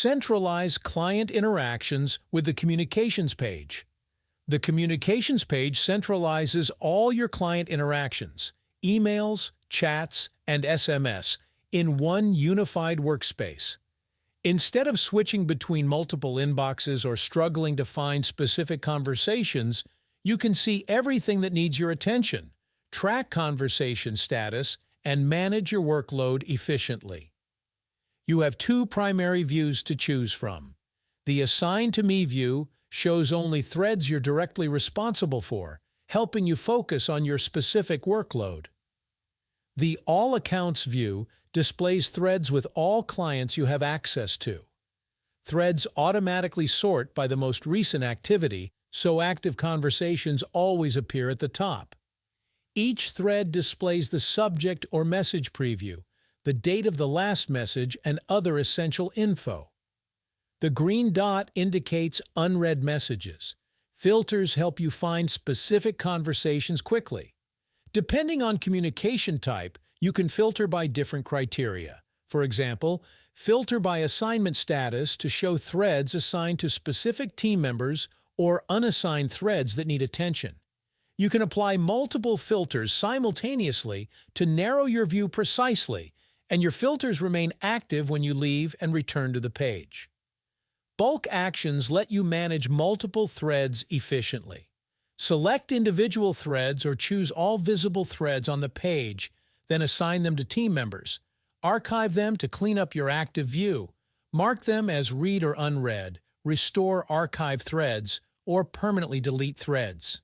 Centralize client interactions with the Communications page. The Communications page centralizes all your client interactions, emails, chats, and SMS, in one unified workspace. Instead of switching between multiple inboxes or struggling to find specific conversations, you can see everything that needs your attention, track conversation status, and manage your workload efficiently. You have two primary views to choose from. The Assign to Me view shows only threads you're directly responsible for, helping you focus on your specific workload. The All Accounts view displays threads with all clients you have access to. Threads automatically sort by the most recent activity, so active conversations always appear at the top. Each thread displays the subject or message preview, the date of the last message, and other essential info. The green dot indicates unread messages. Filters help you find specific conversations quickly. Depending on communication type, you can filter by different criteria. For example, filter by assignment status to show threads assigned to specific team members or unassigned threads that need attention. You can apply multiple filters simultaneously to narrow your view precisely, and your filters remain active when you leave and return to the page. Bulk actions let you manage multiple threads efficiently. Select individual threads or choose all visible threads on the page, then assign them to team members. Archive them to clean up your active view. Mark them as read or unread, restore archived threads, or permanently delete threads.